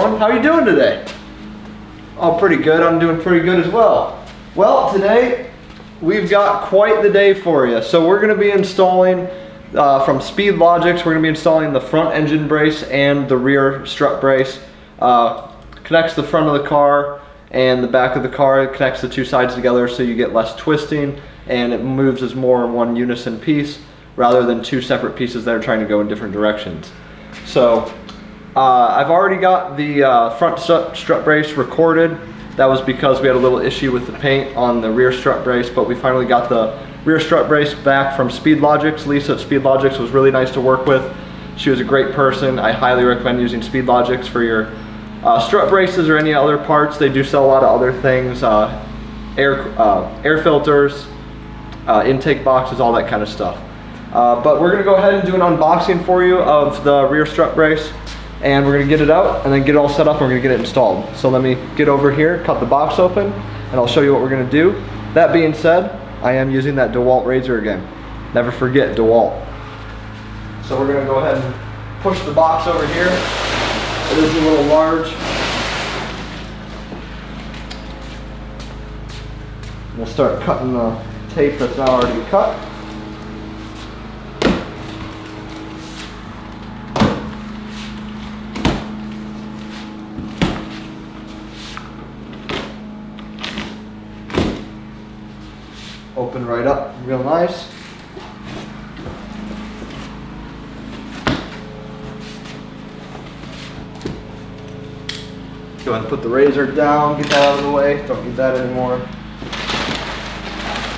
everyone. How are you doing today? Oh, pretty good. I'm doing pretty good as well. Well, today we've got quite the day for you. So we're going to be installing, from Speedlogix, we're going to be installing the front engine brace and the rear strut brace. Connects the front of the car and the back of the car. It connects the two sides together so you get less twisting and it moves as more one unison piece rather than two separate pieces that are trying to go in different directions. So I've already got the front strut brace recorded. That was because we had a little issue with the paint on the rear strut brace, but we finally got the rear strut brace back from Speedlogix. Lisa at Speedlogix was really nice to work with. She was a great person. I highly recommend using Speedlogix for your strut braces or any other parts. They do sell a lot of other things, air filters, intake boxes, all that kind of stuff. But we're going to go ahead and do an unboxing for you of the rear strut brace, and we're going to get it out and then get it all set up and we're going to get it installed. So let me get over here, cut the box open, and I'll show you what we're going to do. That being said, I am using that DeWalt razor again. Never forget DeWalt. So we're going to go ahead and push the box over here. It is a little large. We'll start cutting the tape that's now already cut. Open right up, real nice. Go ahead and put the razor down, get that out of the way. Don't need that anymore.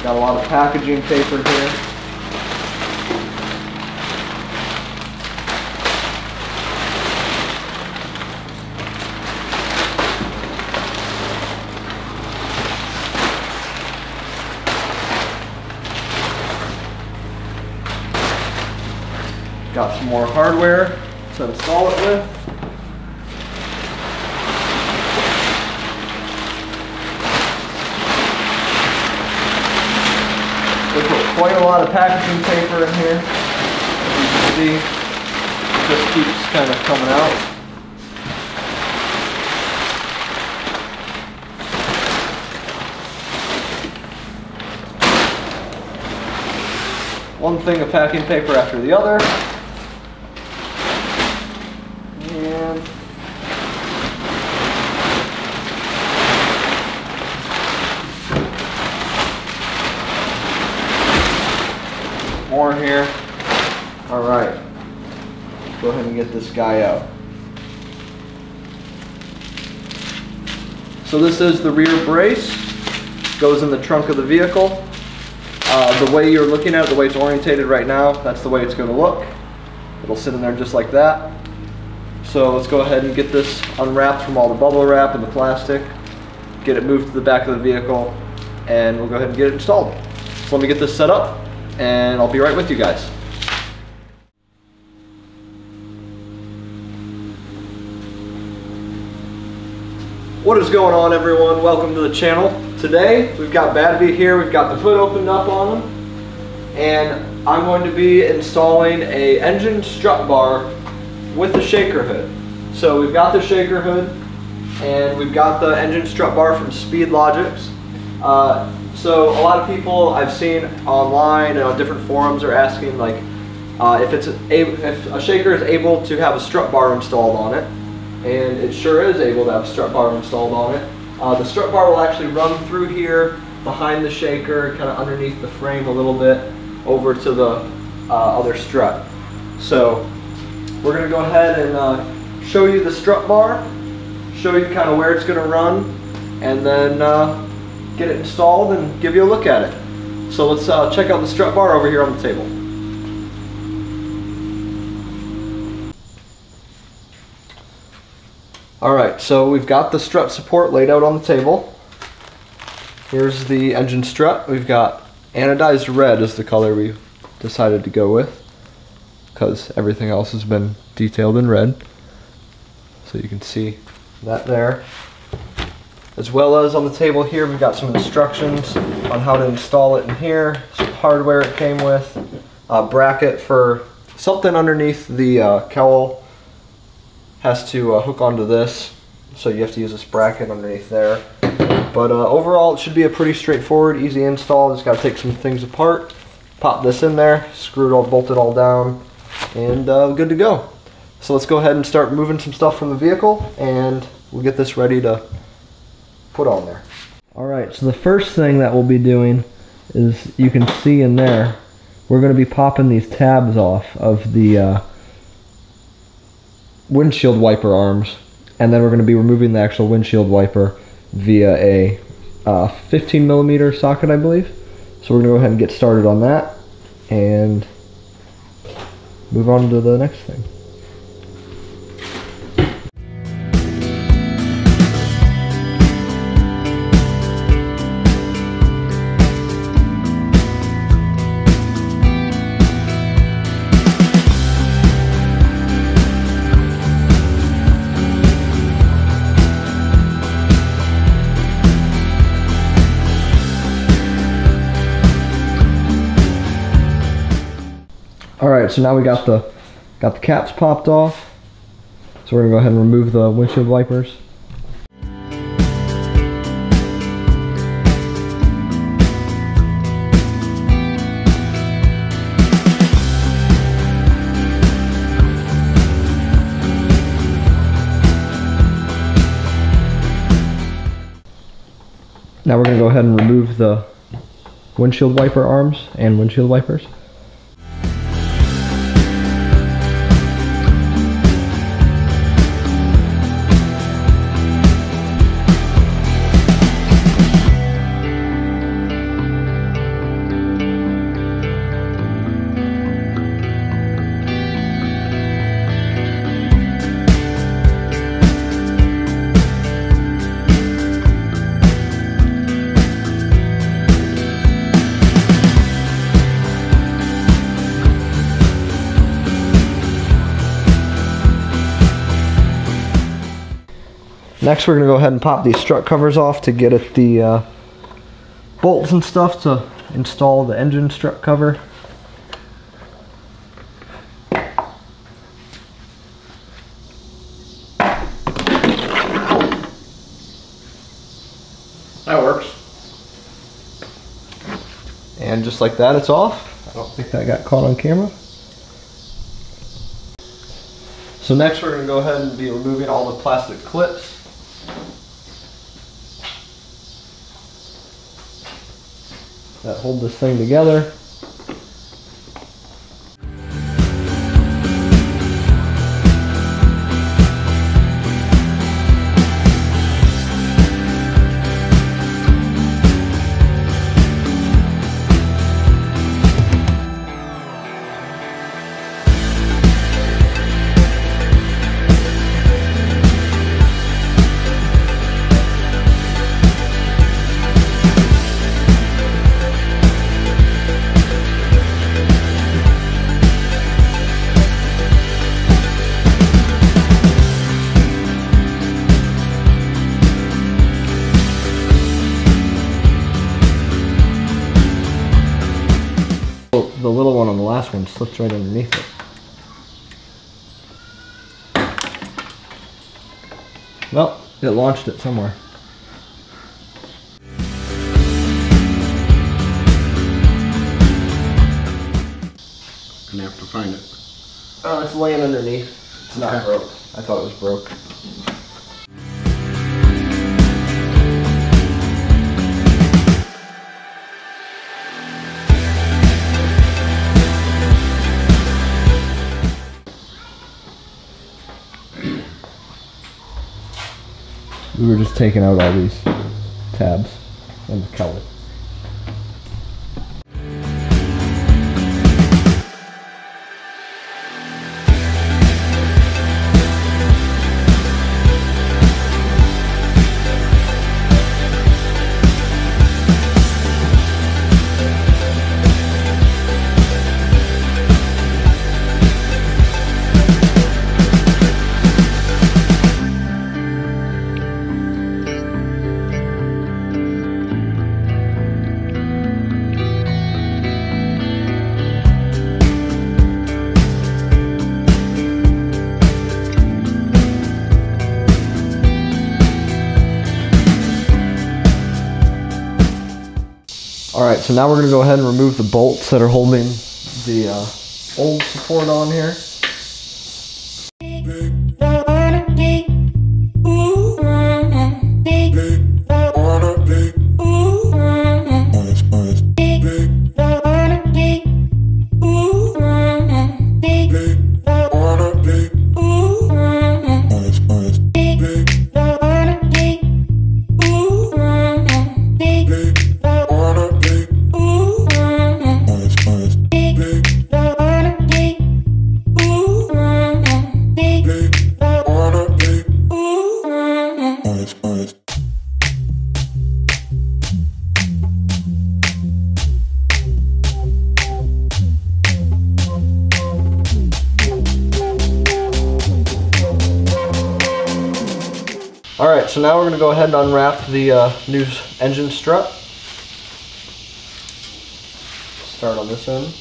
Got a lot of packaging paper here. Got some more hardware to install it with. We put quite a lot of packaging paper in here. As you can see, it just keeps kind of coming out. One thing of packing paper after the other. And more here. All right, go ahead and get this guy out. So this is the rear brace. Goes in the trunk of the vehicle. The way you're looking at it, the way it's orientated right now, that's the way it's going to look. It'll sit in there just like that. So let's go ahead and get this unwrapped from all the bubble wrap and the plastic, get it moved to the back of the vehicle, and we'll go ahead and get it installed. So let me get this set up, and I'll be right with you guys. What is going on, everyone? Welcome to the channel. Today we've got Badby here. We've got the hood opened up on him, and I'm going to be installing a engine strut bar with the shaker hood. So we've got the shaker hood and we've got the engine strut bar from Speedlogix. So a lot of people I've seen online and on different forums are asking, like, if a shaker is able to have a strut bar installed on it, and it sure is able to have a strut bar installed on it. The strut bar will actually run through here behind the shaker, kind of underneath the frame a little bit, over to the other strut. So we're going to go ahead and show you the strut bar, show you kind of where it's going to run, and then get it installed and give you a look at it. So let's check out the strut bar over here on the table. Alright, so we've got the strut support laid out on the table. Here's the engine strut. We've got anodized red is the color we decided to go with, because everything else has been detailed in red. So you can see that there. As well as on the table here, we've got some instructions on how to install it in here, some hardware it came with, a bracket for something underneath the cowl has to hook onto this, so you have to use this bracket underneath there. But overall, it should be a pretty straightforward, easy install. Just got to take some things apart, pop this in there, screw it all, bolt it all down, and good to go. So let's go ahead and start moving some stuff from the vehicle, and we'll get this ready to put on there. Alright, so the first thing that we'll be doing is, you can see in there, we're going to be popping these tabs off of the windshield wiper arms, and then we're going to be removing the actual windshield wiper via a 15mm socket, I believe. So we're going to go ahead and get started on that and move on to the next thing. Alright, so now we got the caps popped off. So we're gonna go ahead and remove the windshield wipers. Now we're gonna go ahead and remove the windshield wiper arms and windshield wipers. Next, we're going to go ahead and pop these strut covers off to get at the bolts and stuff to install the engine strut cover. That works. And just like that, it's off. I don't think that got caught on camera. So next, we're going to go ahead and be removing all the plastic clips. That hold this thing together. The little one on the last one slipped right underneath it. Well, it launched it somewhere. Gonna have to find it. Oh, it's laying underneath. It's not broke. I thought it was broke. We were just taking out all these tabs and the cowl. Alright, so now we're going to go ahead and remove the bolts that are holding the old support on here. Alright, so now we're going to go ahead and unwrap the new engine strut. Start on this end.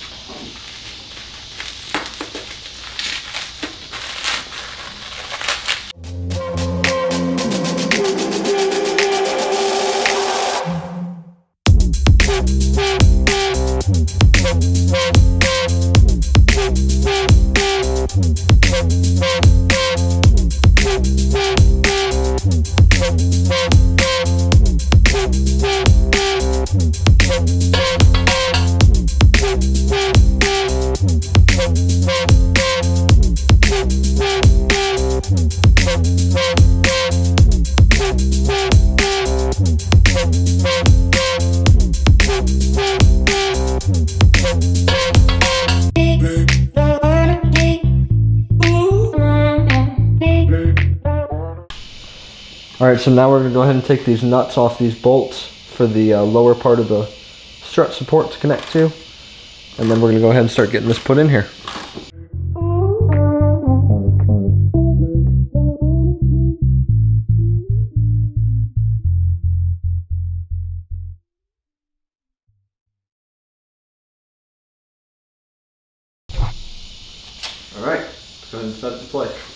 Alright, so now we're going to go ahead and take these nuts off these bolts for the lower part of the strut support to connect to. And then we're going to go ahead and start getting this put in here. Alright, let's go ahead and set it in place.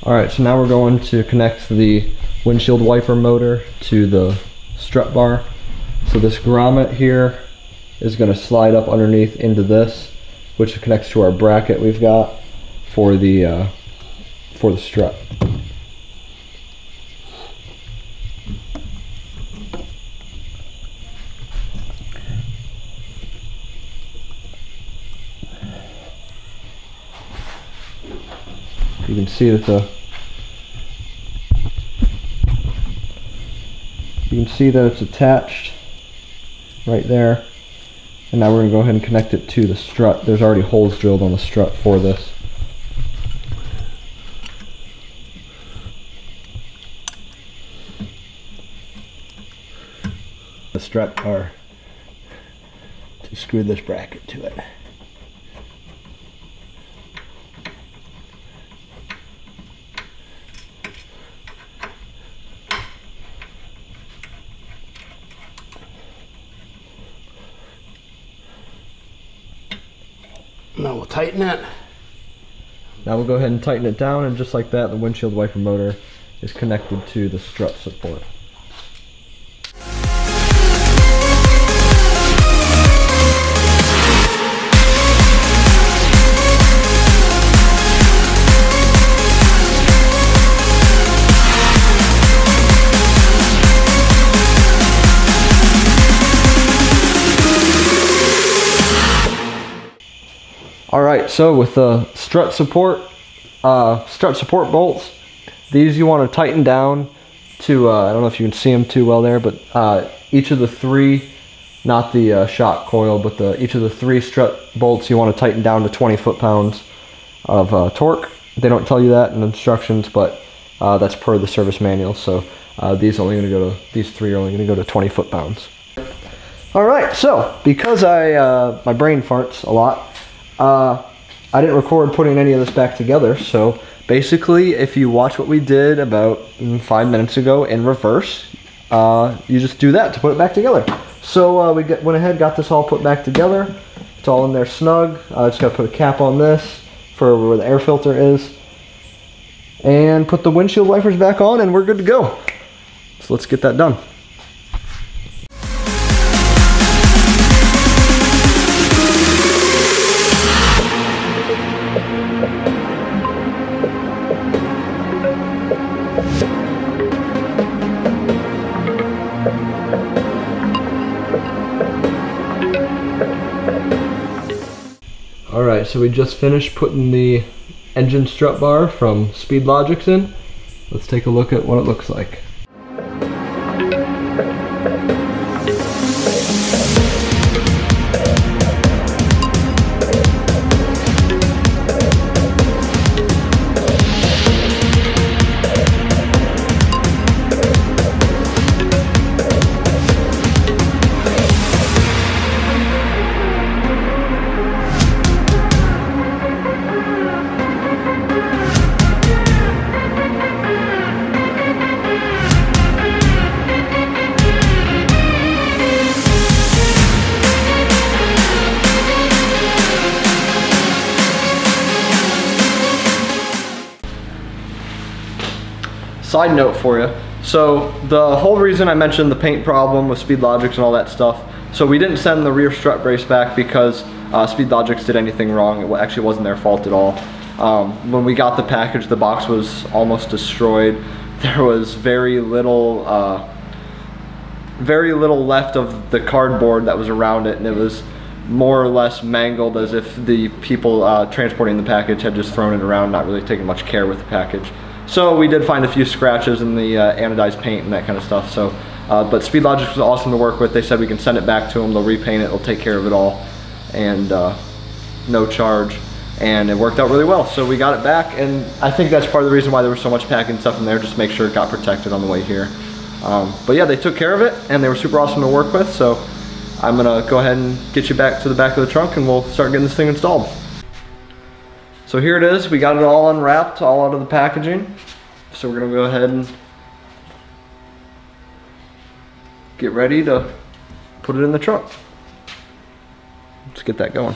Alright, so now we're going to connect the windshield wiper motor to the strut bar. So this grommet here is going to slide up underneath into this, which connects to our bracket we've got for the strut. You can see that it's attached right there. And now we're going to go ahead and connect it to the strut. There's already holes drilled on the strut for this. The strut bar to screw this bracket to it. Now we'll tighten it. Now we'll go ahead and tighten it down, and just like that, the windshield wiper motor is connected to the strut support. Alright, so with the strut support bolts, these you want to tighten down to, I don't know if you can see them too well there, but each of the 3 not the shock coil, but each of the 3 strut bolts you want to tighten down to 20 foot-pounds of torque. They don't tell you that in the instructions, but that's per the service manual. So these 3 are only going to go to 20 foot-pounds. All right, so because my brain farts a lot, I didn't record putting any of this back together. So basically, if you watch what we did about 5 minutes ago in reverse, you just do that to put it back together. So we went ahead, got this all put back together. It's all in there snug. Just got to put a cap on this for where the air filter is, and put the windshield wipers back on, and we're good to go. So let's get that done. Alright, so we just finished putting the engine strut bar from Speedlogix in. Let's take a look at what it looks like. Side note for you. So the whole reason I mentioned the paint problem with Speedlogix and all that stuff, so we didn't send the rear strut brace back because Speedlogix did anything wrong. It actually wasn't their fault at all. When we got the package, the box was almost destroyed. There was very little left of the cardboard that was around it, and it was more or less mangled, as if the people transporting the package had just thrown it around, not really taking much care with the package. So we did find a few scratches in the anodized paint and that kind of stuff. So, but Speedlogix was awesome to work with. They said we can send it back to them, they'll repaint it, they'll take care of it all, and no charge. And it worked out really well. So we got it back, and I think that's part of the reason why there was so much packing stuff in there, just to make sure it got protected on the way here. But yeah, they took care of it, and they were super awesome to work with. So I'm gonna go ahead and get you back to the back of the trunk, and we'll start getting this thing installed. So here it is. We got it all unwrapped, all out of the packaging. So we're gonna go ahead and get ready to put it in the trunk. Let's get that going.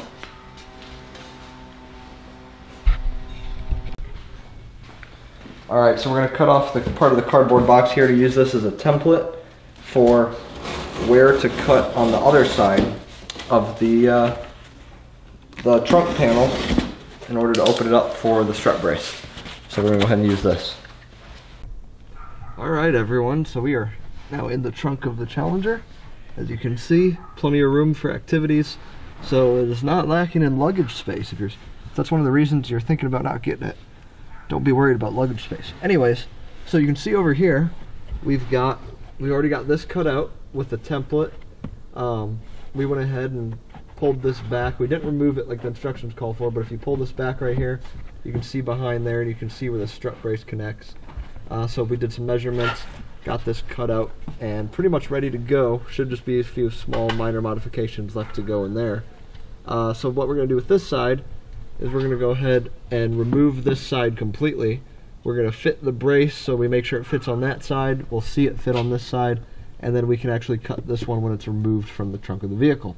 All right, so we're gonna cut off the part of the cardboard box here to use this as a template for where to cut on the other side of the trunk panel in order to open it up for the strut brace. So we're gonna go ahead and use this. All right, everyone, so we are now in the trunk of the Challenger. As you can see, plenty of room for activities. So it is not lacking in luggage space. If that's one of the reasons you're thinking about not getting it, don't be worried about luggage space. Anyways, so you can see over here, we already got this cut out with the template. We went ahead and pulled this back. We didn't remove it like the instructions call for, but if you pull this back right here, you can see behind there, and you can see where the strut brace connects. So we did some measurements, got this cut out, and pretty much ready to go. Should just be a few small minor modifications left to go in there. So what we're going to do with this side is we're going to go ahead and remove this side completely. We're going to fit the brace so we make sure it fits on that side. We'll see it fit on this side, and then we can actually cut this one when it's removed from the trunk of the vehicle.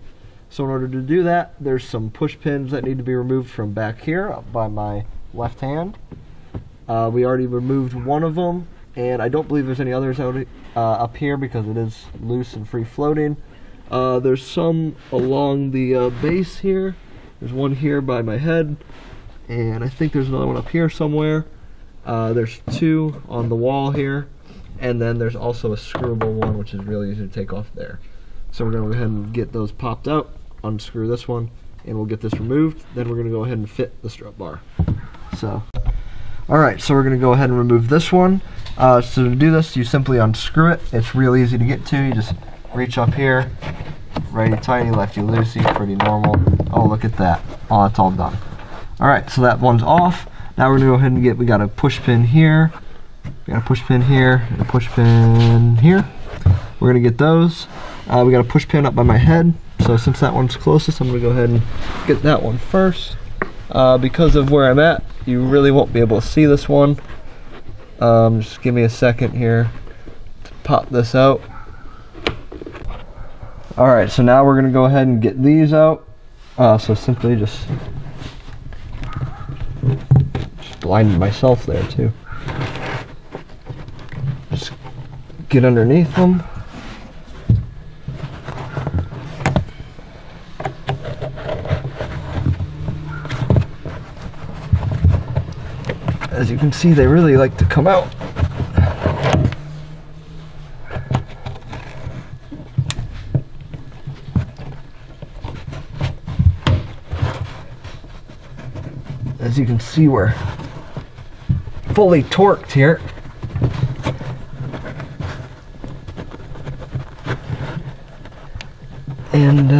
So in order to do that, there's some push pins that need to be removed from back here up by my left hand. We already removed one of them, and I don't believe there's any others out up here because it is loose and free floating. There's some along the base here. There's one here by my head, and I think there's another one up here somewhere. There's two on the wall here, and then there's also a screwable one, which is really easy to take off there. So we're going to go ahead and get those popped out, unscrew this one, and we'll get this removed. Then we're going to go ahead and fit the strut bar. So, alright, so we're going to go ahead and remove this one. So to do this, you simply unscrew it. It's real easy to get to. You just reach up here righty tighty, lefty loosey, pretty normal. Oh, look at that. Oh, it's all done. Alright, so that one's off. Now we're gonna go ahead and we got a push pin here. We got a push pin here, and a push pin here. We're gonna get those. We got a push pin up by my head. So since that one's closest, I'm gonna go ahead and get that one first. Because of where I'm at, you really won't be able to see this one. Just give me a second here to pop this out. Alright, so now we're gonna go ahead and get these out. So simply just blinded myself there too. Just get underneath them. As you can see, they really like to come out. As you can see, we're fully torqued here. And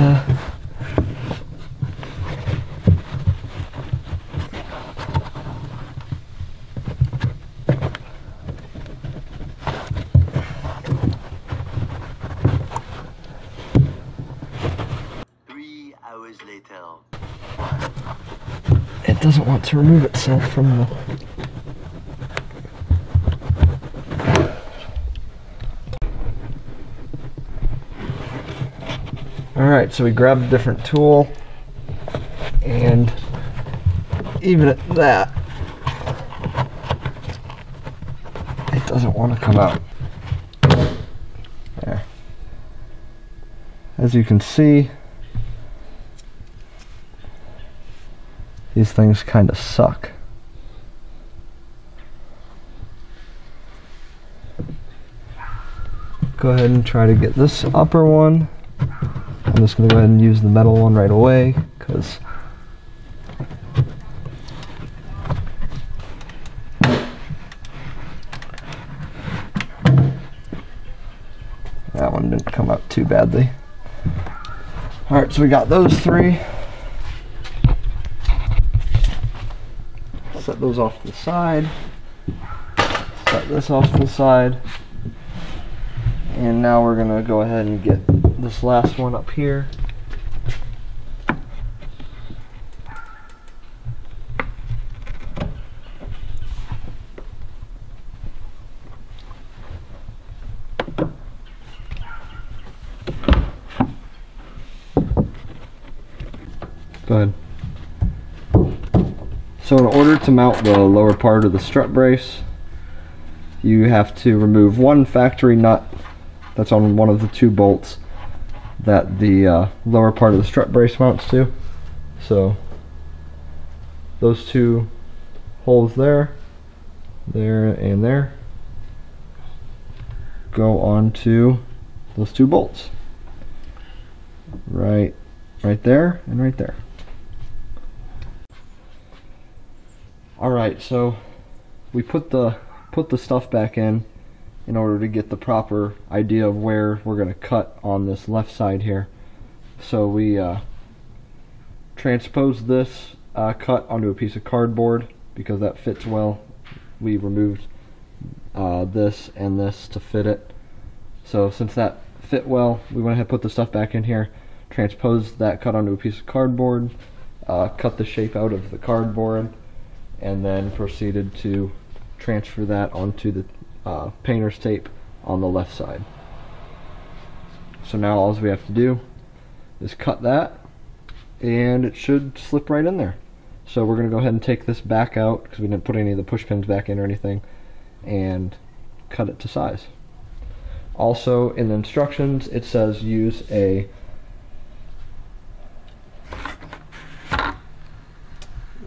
it doesn't want to remove itself from the... Alright, so we grabbed a different tool, and even at that, it doesn't want to come out. There. As you can see, these things kind of suck. Go ahead and try to get this upper one. I'm just going to go ahead and use the metal one right away, because that one didn't come out too badly. Alright, so we got those three. Set those off to the side. Set this off to the side. And now we're going to go ahead and get this last one up here. Go ahead. So in order to mount the lower part of the strut brace, you have to remove one factory nut that's on one of the two bolts that the lower part of the strut brace mounts to. So those two holes there, and there go onto those two bolts. Right there and right there. Alright, so we put the stuff back in order to get the proper idea of where we're going to cut on this left side here. So we transposed this cut onto a piece of cardboard because that fits well. We removed this and this to fit it. So since that fit well, we went ahead and put the stuff back in here, transposed that cut onto a piece of cardboard, cut the shape out of the cardboard, and then proceeded to transfer that onto the painter's tape on the left side. So now all we have to do is cut that, and it should slip right in there. So we're going to go ahead and take this back out, because we didn't put any of the push pins back in or anything, and cut it to size. Also in the instructions it says use a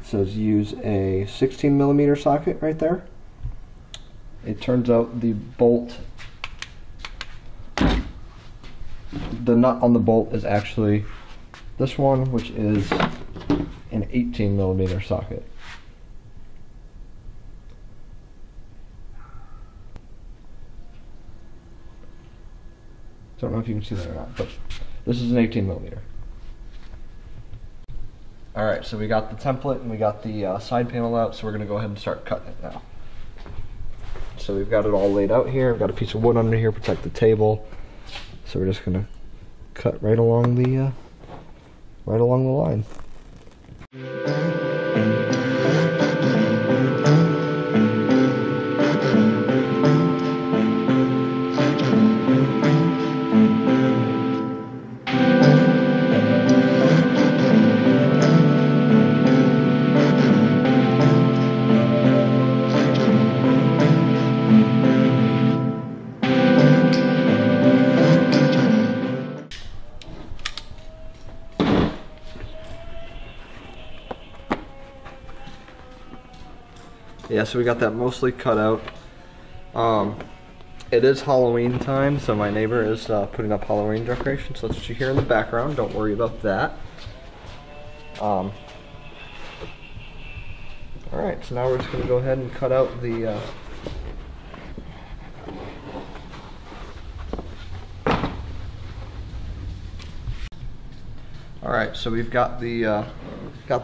16mm socket right there. It turns out the bolt, the nut on the bolt is actually this one, which is an 18mm socket. Don't know if you can see that or not, but This is an 18mm. Alright, so we got the template and we got the side panel out, so we're going to go ahead and start cutting it now. So we've got it all laid out here. We've got a piece of wood under here to protect the table. So we're just going to cut right along the line. Yeah, so we got that mostly cut out. It is Halloween time, so my neighbor is putting up Halloween decorations. So that's what you hear in the background. Don't worry about that. Alright, so now we're just going to go ahead and cut out the Alright, so we've got the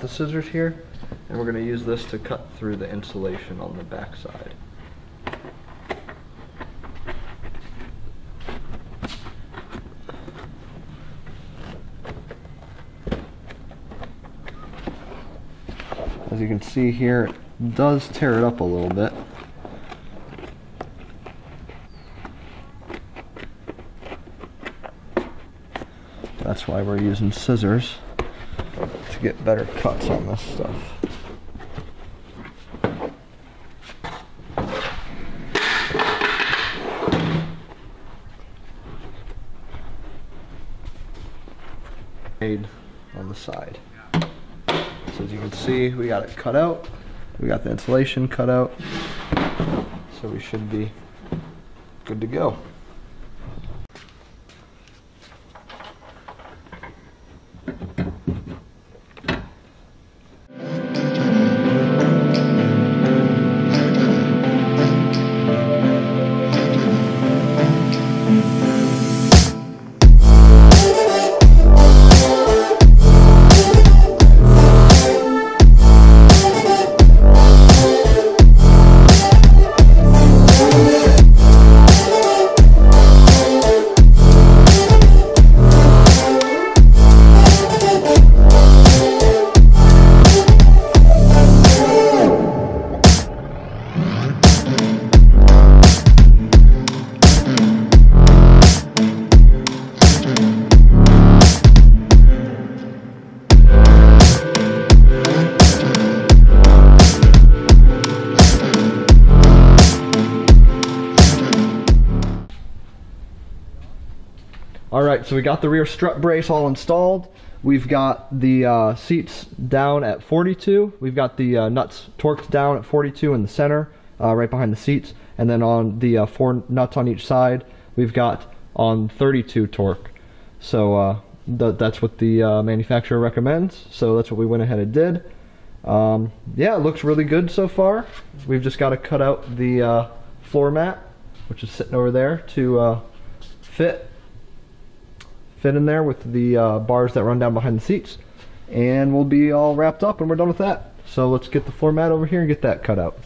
scissors here, and we're going to use this to cut through the insulation on the back side. As you can see here, it does tear it up a little bit. That's why we're using scissors, to get better cuts on this stuff. Made on the side. So as you can see, we got it cut out. We got the insulation cut out. So we should be good to go. Alright, so we got the rear strut brace all installed. We've got the seats down at 42. We've got the nuts torqued down at 42 in the center, right behind the seats. And then on the 4 nuts on each side, we've got on 32 torque. So that's what the manufacturer recommends. So that's what we went ahead and did. Yeah, it looks really good so far. We've just got to cut out the floor mat, which is sitting over there, to fit in there with the bars that run down behind the seats, and we'll be all wrapped up and we're done with that. So let's get the floor mat over here and get that cut out.